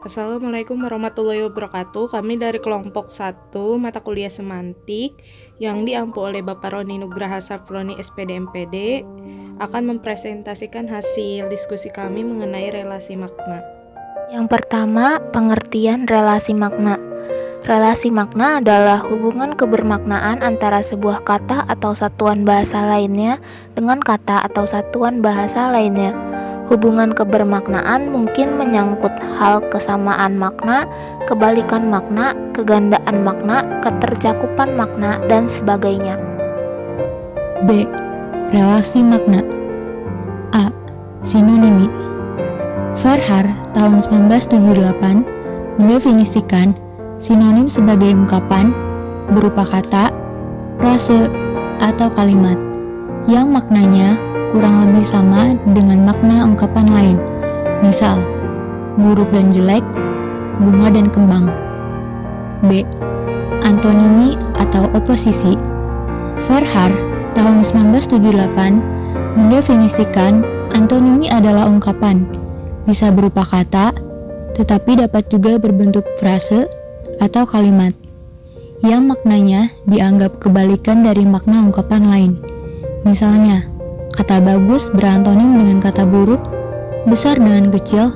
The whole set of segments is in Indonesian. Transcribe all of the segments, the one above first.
Assalamualaikum warahmatullahi wabarakatuh. Kami dari kelompok 1 mata kuliah semantik yang diampu oleh Bapak Roni Nugraha Safroni SPD MPD akan mempresentasikan hasil diskusi kami mengenai relasi makna. Yang pertama, pengertian relasi makna. Relasi makna adalah hubungan kebermaknaan antara sebuah kata atau satuan bahasa lainnya dengan kata atau satuan bahasa lainnya. Hubungan kebermaknaan mungkin menyangkut hal kesamaan makna, kebalikan makna, kegandaan makna, ketercakupan makna, dan sebagainya. B. Relasi makna. A. Sinonimi. Farhar tahun 1978 mendefinisikan sinonim sebagai ungkapan berupa kata, frase, atau kalimat yang maknanya kurang lebih sama dengan makna ungkapan lain. Misal, buruk dan jelek, bunga dan kembang. B. Antonimi atau oposisi. Farhar tahun 1978 mendefinisikan antonimi adalah ungkapan, bisa berupa kata, tetapi dapat juga berbentuk frase atau kalimat, yang maknanya dianggap kebalikan dari makna ungkapan lain. Misalnya, kata bagus berantonim dengan kata buruk, besar dengan kecil,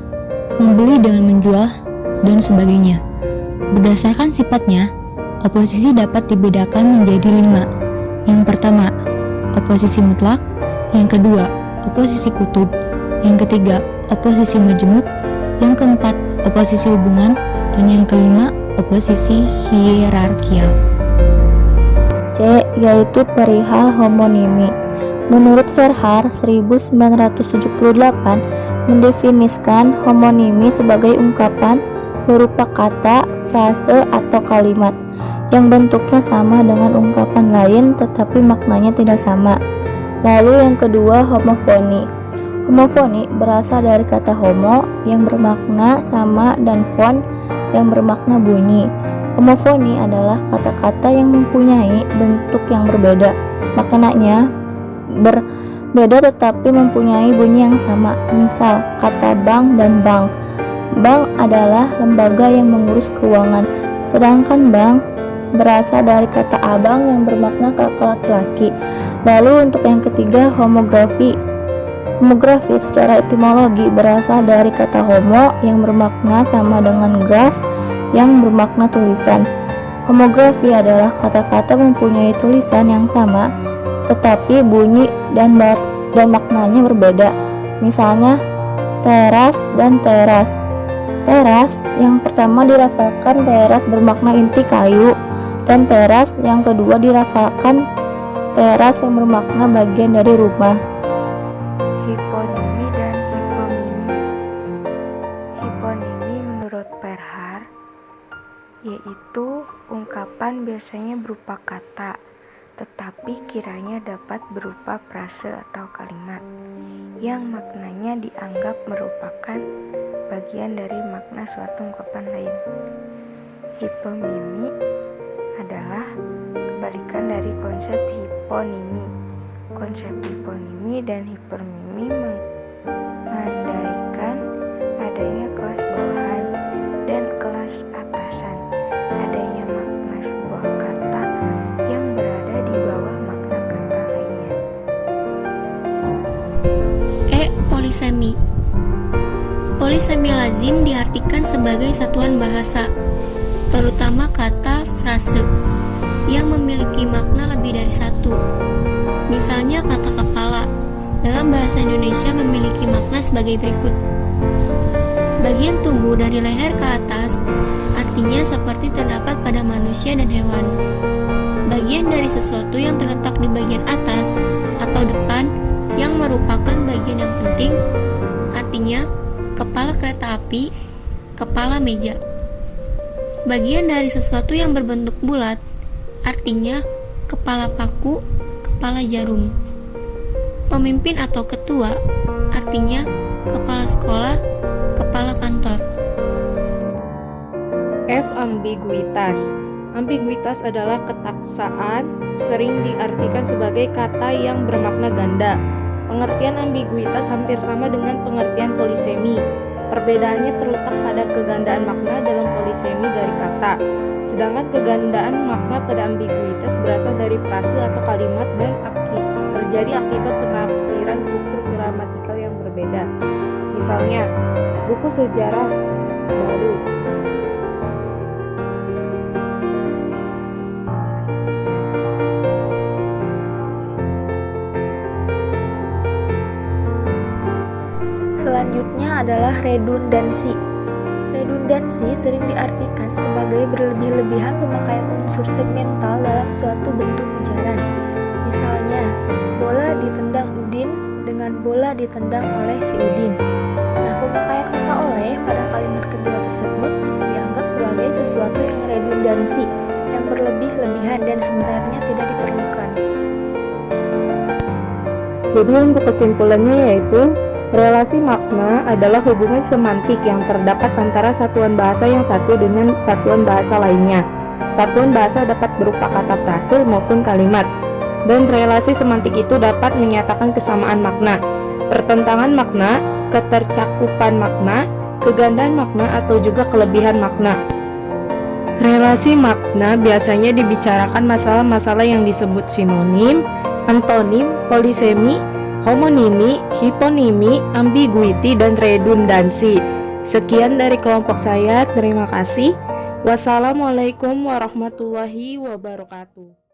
membeli dengan menjual, dan sebagainya. Berdasarkan sifatnya, oposisi dapat dibedakan menjadi 5. Yang pertama, oposisi mutlak. Yang kedua, oposisi kutub. Yang ketiga, oposisi majemuk. Yang keempat, oposisi hubungan. Dan yang kelima, oposisi hierarkial. C. Yaitu perihal homonimi. Menurut Farhar 1978 mendefinisikan homonimi sebagai ungkapan berupa kata, frase, atau kalimat yang bentuknya sama dengan ungkapan lain tetapi maknanya tidak sama. Lalu yang kedua, homofoni. Homofoni berasal dari kata homo yang bermakna sama dan fon yang bermakna bunyi. Homofoni adalah kata-kata yang mempunyai bentuk yang berbeda, maknanya berbeda tetapi mempunyai bunyi yang sama. Misal, kata bank dan bank. Bank adalah lembaga yang mengurus keuangan, sedangkan bank berasal dari kata abang yang bermakna kakak laki-laki. Lalu untuk yang ketiga, homografi. Homografi secara etimologi berasal dari kata homo yang bermakna sama dengan graf yang bermakna tulisan. Homografi adalah kata-kata mempunyai tulisan yang sama tetapi bunyi dan maknanya berbeda. Misalnya, teras dan teras. Teras yang pertama dilafalkan teras bermakna inti kayu, dan teras yang kedua dilafalkan teras yang bermakna bagian dari rumah. Hiponimi dan hipomimi. Hiponimi menurut Farhar yaitu ungkapan biasanya berupa kata, tetapi kiranya dapat berupa frase atau kalimat yang maknanya dianggap merupakan bagian dari makna suatu ungkapan lain. Hipomimi adalah kebalikan dari konsep hiponimi. Konsep hiponimi dan hipermimi mengandaikan adanya kelas bawahan dan kelas atasan, adanya makna sebuah kata yang berada di bawah makna kata lainnya. Polisemi. Polisemi lazim diartikan sebagai satuan bahasa, terutama kata frase, yang memiliki makna lebih dari satu. Misalnya kata kepala, dalam bahasa Indonesia memiliki makna sebagai berikut. Bagian tubuh dari leher ke atas, artinya seperti terdapat pada manusia dan hewan. Bagian dari sesuatu yang terletak di bagian atas atau depan yang merupakan bagian yang penting, artinya kepala kereta api, kepala meja. Bagian dari sesuatu yang berbentuk bulat, artinya kepala paku, kepala jarum. Pemimpin atau ketua, artinya kepala sekolah, kepala kantor. F. Ambiguitas. Ambiguitas adalah ketaksaan, sering diartikan sebagai kata yang bermakna ganda. Pengertian ambiguitas hampir sama dengan pengertian polisemi. Perbedaannya terletak pada kegandaan kata. Sedangkan kegandaan makna pada ambiguitas berasal dari frase atau kalimat dan terjadi akibat penafsiran struktur gramatikal yang berbeda. Misalnya, buku sejarah baru. Selanjutnya adalah redundansi. Redundansi sering diartikan sebagai berlebih-lebihan pemakaian unsur segmental dalam suatu bentuk ujaran. Misalnya, bola ditendang Udin dengan bola ditendang oleh si Udin. Nah, pemakaian kata oleh pada kalimat kedua tersebut dianggap sebagai sesuatu yang redundansi, yang berlebih-lebihan dan sebenarnya tidak diperlukan. Jadi untuk kesimpulannya yaitu relasi makna adalah hubungan semantik yang terdapat antara satuan bahasa yang satu dengan satuan bahasa lainnya. Satuan bahasa dapat berupa kata frase maupun kalimat, dan relasi semantik itu dapat menyatakan kesamaan makna, pertentangan makna, ketercakupan makna, kegandaan makna, atau juga kelebihan makna. Relasi makna biasanya dibicarakan masalah-masalah yang disebut sinonim, antonim, polisemi, homonimi, hiponimi, ambiguity, dan redundansi. Sekian dari kelompok saya, terima kasih. Wassalamualaikum warahmatullahi wabarakatuh.